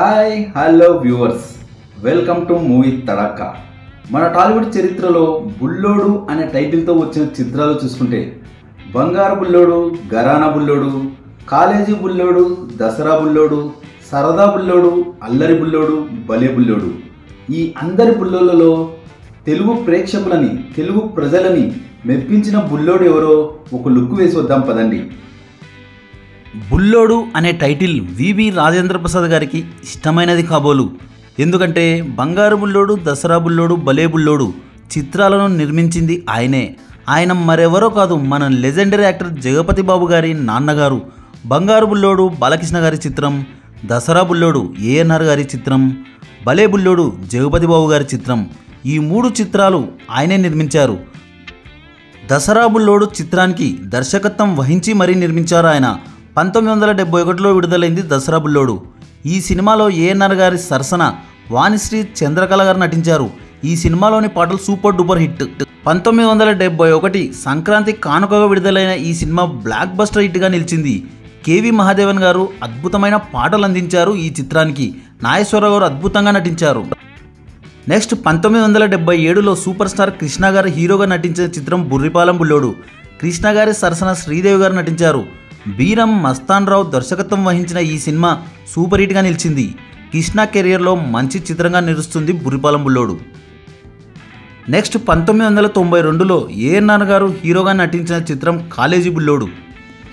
Hi hello viewers, welcome to movie తడక్క. మన టాలీవుడ్ చరిత్రలో బుల్లోడు అనే టైటిల్తో వచ్చిన చిత్రాలు చూసుకుంటే బంగారు బుల్లోడు, గరానా బుల్లోడు, కాలేజీ బుల్లోడు, దసరా బుల్లోడు, సరదా బుల్లోడు, అల్లరి బుల్లోడు, భలే బుల్లోడు. ఈ అందరి బుల్లోలలో తెలుగు ప్రేక్షకులని, తెలుగు ప్రజలని మెప్పించిన బుల్లోడు ఎవరో ఒక లుక్ వేసి వద్దాం పదండి. బుల్లోడు అనే టైటిల్ వివి రాజేంద్ర ప్రసాద్ గారికి ఇష్టమైనది కాబోలు. ఎందుకంటే బంగారు బుల్లోడు, దసరా బుల్లోడు, భలే బుల్లోడు చిత్రాలను నిర్మించింది ఆయనే. ఆయన మరెవరో కాదు, మన లెజెండరీ యాక్టర్ జగపతి బాబు గారి నాన్నగారు. బంగారు బుల్లోడు బాలకృష్ణ గారి చిత్రం, దసరా బుల్లోడు ఏఎన్ఆర్ గారి చిత్రం, భలే బుల్లోడు జగపతి బాబు గారి చిత్రం. ఈ 3 చిత్రాలు ఆయనే నిర్మించారు. దసరా బుల్లోడు చిత్రానికి దర్శకత్వం వహించి మరీ నిర్మించారు ఆయన. 1971లో విడుదలైంది దసరా బుల్లోడు. ఈ సినిమాలో ఏఎన్ఆర్ గారి సరసన వాణిశ్రీ చంద్రకళ గారు నటించారు. ఈ సినిమాలోని పాటలు సూపర్ డూపర్ హిట్. 1971 సంక్రాంతి కానుకగా విడుదలైన ఈ సినిమా బ్లాక్ బస్టర్ హిట్గా నిలిచింది. కేవి మహాదేవన్ గారు అద్భుతమైన పాటలు అందించారు. ఈ చిత్రానికి నాగేశ్వరరావు గారు అద్భుతంగా నటించారు. నెక్స్ట్ 1977లో సూపర్ స్టార్ కృష్ణ గారు హీరోగా నటించిన చిత్రం బుర్రిపాలెం బుల్లోడు. కృష్ణ గారి సరసన శ్రీదేవి గారు నటించారు. బీరం మస్తాన్ రావు దర్శకత్వం వహించిన ఈ సినిమా సూపర్ హిట్గా నిలిచింది. కృష్ణ కెరియర్లో మంచి చిత్రంగా నిలుస్తుంది బుర్రిపాలెం బుల్లోడు. నెక్స్ట్ 1992లో ఏఎన్ఆర్ గారు హీరోగా నటించిన చిత్రం కాలేజీ బుల్లోడు.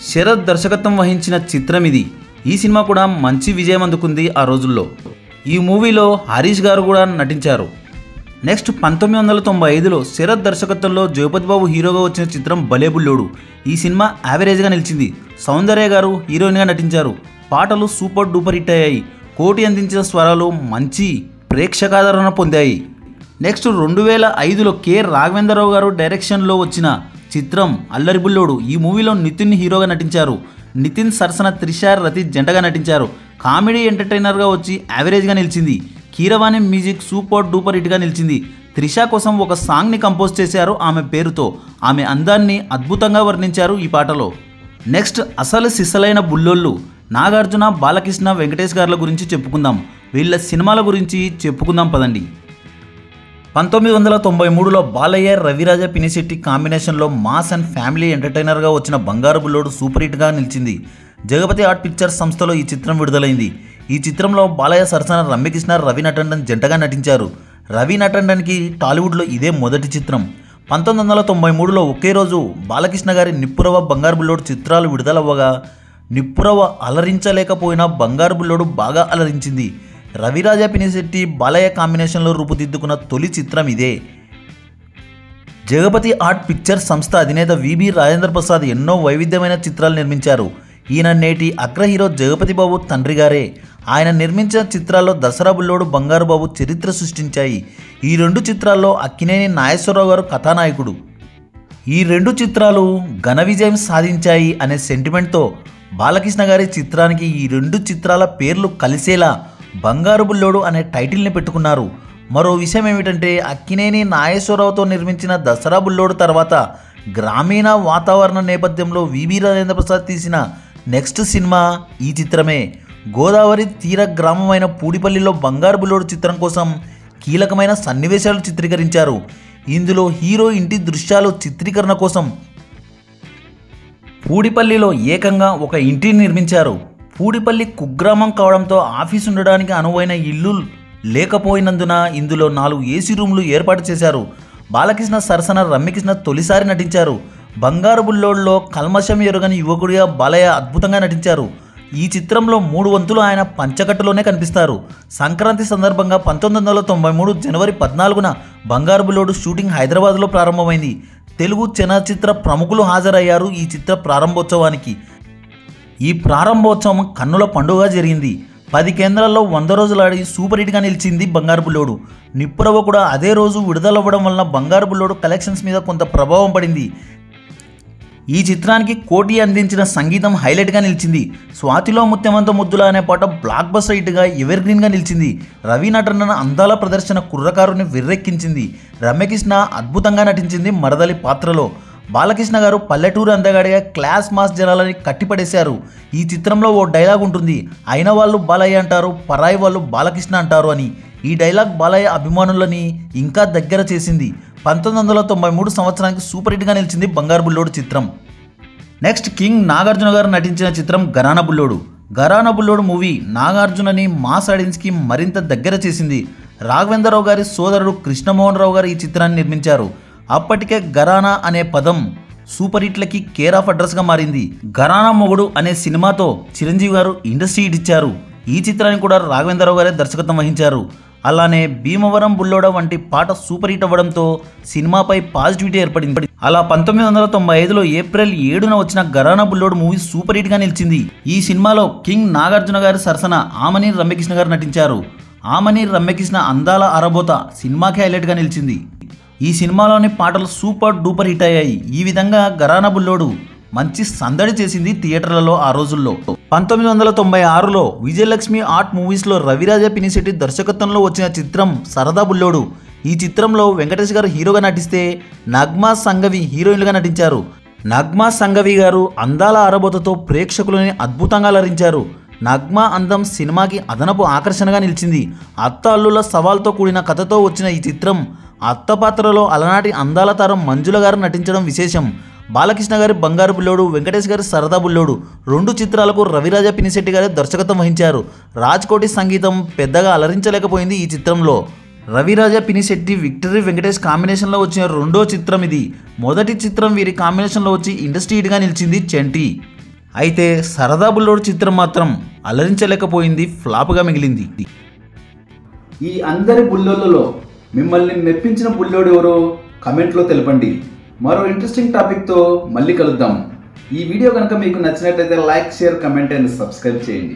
శరత్ దర్శకత్వం వహించిన చిత్రం ఇది. ఈ సినిమా కూడా మంచి విజయం అందుకుంది ఆ రోజుల్లో. ఈ మూవీలో హరీష్ గారు కూడా నటించారు. నెక్స్ట్ 1995లో శరత్ దర్శకత్వంలో జగపతి బాబు హీరోగా వచ్చిన చిత్రం భలే బుల్లోడు. ఈ సినిమా యావరేజ్గా నిలిచింది. సౌందర్య గారు హీరోయిన్గా నటించారు. పాటలు సూపర్ డూపర్ హిట్ అయ్యాయి. కోటి అందించిన స్వరాలు మంచి ప్రేక్షకాదరణ పొందాయి. నెక్స్ట్ 2005లో కె రాఘవేంద్రరావు గారు డైరెక్షన్లో వచ్చిన చిత్రం అల్లరి బుల్లోడు. ఈ మూవీలో నితిన్ హీరోగా నటించారు. నితిన్ సరసన త్రిష, రతి జంటగా నటించారు. కామెడీ ఎంటర్టైనర్గా వచ్చి యావరేజ్గా నిలిచింది. కీరవాణి మ్యూజిక్ సూపర్ డూపర్ హిట్గా నిలిచింది. త్రిష కోసం ఒక సాంగ్ని కంపోజ్ చేశారు ఆమె పేరుతో. ఆమె అందాన్ని అద్భుతంగా వర్ణించారు ఈ పాటలో. నెక్స్ట్ అసలు సిసలైన బుల్లోళ్ళు నాగార్జున, బాలకృష్ణ, వెంకటేష్ గారుల గురించి చెప్పుకుందాం. వీళ్ళ సినిమాల గురించి చెప్పుకుందాం పదండి. 1993లో బాలయ్య, రవిరాజ పినిశెట్టి కాంబినేషన్లో మాస్ అండ్ ఫ్యామిలీ ఎంటర్టైనర్గా వచ్చిన బంగారు బుల్లోడు సూపర్ హిట్గా నిలిచింది. జగపతి ఆర్ట్ పిక్చర్స్ సంస్థలో ఈ చిత్రం విడుదలైంది. ఈ చిత్రంలో బాలయ్య సరసన రమ్యకృష్ణ, రవి నటండన్ జంటగా నటించారు. రవి నటండన్కి టాలీవుడ్లో ఇదే మొదటి చిత్రం. 1993లో ఒకే రోజు బాలకృష్ణ గారి నిప్పురవ, బంగారు బుల్లోడు చిత్రాలు విడుదలవ్వగా నిప్పురవ అలరించలేకపోయినా బంగారు బుల్లోడు బాగా అలరించింది. రవిరాజ పినిశెట్టి, బాలయ్య కాంబినేషన్లో రూపుదిద్దుకున్న తొలి చిత్రం ఇదే. జగపతి ఆర్ట్ పిక్చర్స్ సంస్థ అధినేత విబి రాజేంద్ర ప్రసాద్ ఎన్నో వైవిధ్యమైన చిత్రాలు నిర్మించారు. ఈయన నేటి అగ్ర హీరో జగపతి బాబు తండ్రి గారే. ఆయన నిర్మించిన చిత్రాల్లో దసరా బుల్లోడు, బంగారు బాబు చరిత్ర సృష్టించాయి. ఈ 2 చిత్రాల్లో అక్కినేని నాగేశ్వరరావు గారు కథానాయకుడు. ఈ 2 చిత్రాలు ఘన విజయం సాధించాయి అనే సెంటిమెంట్తో బాలకృష్ణ గారి చిత్రానికి ఈ 2 చిత్రాల పేర్లు కలిసేలా బంగారు బుల్లోడు అనే టైటిల్ని పెట్టుకున్నారు. మరో విషయం ఏమిటంటే అక్కినేని నాగేశ్వరరావుతో నిర్మించిన దసరా బుల్లోడు తర్వాత గ్రామీణ వాతావరణ నేపథ్యంలో వివి రాజేంద్ర ప్రసాద్ తీసిన నెక్స్ట్ సినిమా ఈ చిత్రమే. గోదావరి తీర గ్రామమైన పూడిపల్లిలో బంగారు బుల్లోడు చిత్రం కోసం కీలకమైన సన్నివేశాలు చిత్రీకరించారు. ఇందులో హీరో ఇంటి దృశ్యాలు చిత్రీకరణ కోసం పూడిపల్లిలో ఏకంగా ఒక ఇంటిని నిర్మించారు. పూడిపల్లి కుగ్రామం కావడంతో ఆఫీస్ ఉండడానికి అనువైన ఇల్లు లేకపోయినందున ఇందులో 4 ఏసీ రూమ్లు ఏర్పాటు చేశారు. బాలకృష్ణ సరసన రమ్యకృష్ణ తొలిసారి నటించారు. బంగారు బుల్లోడులో కల్మషం ఎరుగని యువకుడిగా బాలయ్య అద్భుతంగా నటించారు. ఈ చిత్రంలో 3 వంతులు ఆయన పంచకట్టులోనే కనిపిస్తారు. సంక్రాంతి సందర్భంగా 1993 జనవరి 14న బంగారు బుల్లోడు షూటింగ్ హైదరాబాద్లో ప్రారంభమైంది. తెలుగు చలనచిత్ర ప్రముఖులు హాజరయ్యారు ఈ చిత్ర ప్రారంభోత్సవానికి. ఈ ప్రారంభోత్సవం కన్నుల పండుగ జరిగింది. 10 కేంద్రాల్లో 100 రోజులాడి సూపర్ హిట్గా నిలిచింది బంగారు బుల్లోడు. నిప్పురవ కూడా అదే రోజు విడుదలవ్వడం వలన బంగారు బుల్లోడు కలెక్షన్స్ మీద కొంత ప్రభావం పడింది. ఈ చిత్రానికి కోటి అందించిన సంగీతం హైలైట్గా నిలిచింది. స్వాతిలో ముత్యమంత ముద్దుల అనే పాట బ్లాక్ బస్టర్ హిట్గా ఎవర్ గ్రీన్గా నిలిచింది. రవి నటన అందాల ప్రదర్శన కుర్రకారుని విర్రెక్కించింది. రమ్యకృష్ణ అద్భుతంగా నటించింది మరదలి పాత్రలో. బాలకృష్ణ గారు పల్లెటూరు అందగాడిగా క్లాస్ మాస్ జనాలని కట్టిపడేశారు. ఈ చిత్రంలో ఓ డైలాగ్ ఉంటుంది, అయిన వాళ్ళు బాలయ్య అంటారు, పరాయి వాళ్ళు బాలకృష్ణ అంటారు అని. ఈ డైలాగ్ బాలయ్య అభిమానులని ఇంకా దగ్గర చేసింది. 1993 సంవత్సరానికి సూపర్ హిట్గా నిలిచింది బంగారు బుల్లోడు చిత్రం. నెక్స్ట్ కింగ్ నాగార్జున గారు నటించిన చిత్రం ఘరానా బుల్లోడు. ఘరానా బుల్లోడు మూవీ నాగార్జునని మాస్ ఆడియన్స్కి మరింత దగ్గర చేసింది. రాఘవేంద్రరావు గారి సోదరుడు కృష్ణమోహన్ రావు గారు ఈ చిత్రాన్ని నిర్మించారు. అప్పటికే ఘరానా అనే పదం సూపర్ హిట్లకి కేర్ ఆఫ్ అడ్రస్గా మారింది. ఘరానా మొగుడు అనే సినిమాతో చిరంజీవి గారు ఇండస్ట్రీ హిట్ ఇచ్చారు. ఈ చిత్రాన్ని కూడా రాఘవేంద్రరావు గారే దర్శకత్వం వహించారు. అలానే భీమవరం బుల్లోడ వంటి పాట సూపర్ హిట్ అవ్వడంతో సినిమాపై పాజిటివిటీ ఏర్పడింది. అలా 1995లో ఏప్రిల్ 7న వచ్చిన ఘరానా బుల్లోడు మూవీ సూపర్ హిట్గా నిలిచింది. ఈ సినిమాలో కింగ్ నాగార్జున గారి సరసన ఆమని రమ్యకృష్ణ గారు నటించారు. ఆమని రమ్యకృష్ణ అందాల అరబోత సినిమాకి హైలైట్గా నిలిచింది. ఈ సినిమాలోని పాటలు సూపర్ డూపర్ హిట్ అయ్యాయి. ఈ విధంగా ఘరానా బుల్లోడు మంచి సందడి చేసింది థియేటర్లలో ఆ రోజుల్లో. 1996లో విజయలక్ష్మి ఆర్ట్ మూవీస్లో రవిరాజ పినిశెట్టి దర్శకత్వంలో వచ్చిన చిత్రం సరదా బుల్లోడు. ఈ చిత్రంలో వెంకటేష్ గారు హీరోగా నటిస్తే నగ్మా సంఘవి హీరోయిన్లుగా నటించారు. నగ్మా సంఘవి గారు అందాల ఆరబోతతో ప్రేక్షకులని అద్భుతంగా అలరించారు. నగ్మా అందం సినిమాకి అదనపు ఆకర్షణగా నిలిచింది. అత్త అల్లుల సవాల్తో కూడిన కథతో వచ్చిన ఈ చిత్రం అత్త పాత్రలో అలనాటి అందాల తారం మంజుల గారు నటించడం విశేషం. బాలకృష్ణ గారి బంగారు బుల్లోడు, వెంకటేష్ గారి సరదా బుల్లోడు 2 చిత్రాలకు రవిరాజ పినిశెట్టి గారే దర్శకత్వం వహించారు. రాజ్కోటి సంగీతం పెద్దగా అలరించలేకపోయింది ఈ చిత్రంలో. రవిరాజ పినిశెట్టి విక్టరీ వెంకటేష్ కాంబినేషన్లో వచ్చిన 2వ చిత్రం ఇది. మొదటి చిత్రం వీరి కాంబినేషన్లో వచ్చి ఇండస్ట్రీ హిట్గా నిలిచింది చంటి. అయితే సరదా బుల్లోడు చిత్రం మాత్రం అలరించలేకపోయింది, ఫ్లాప్గా మిగిలింది. ఈ అందరి బుల్లోళ్ళలో మిమ్మల్ని మెప్పించిన బుల్లోడు ఎవరో కమెంట్లో తెలపండి. మరో ఇంట్రెస్టింగ్ టాపిక్తో మళ్ళీ కలుద్దాం. ఈ వీడియో కనుక మీకు నచ్చినట్లయితే like, share, comment and subscribe చేయండి.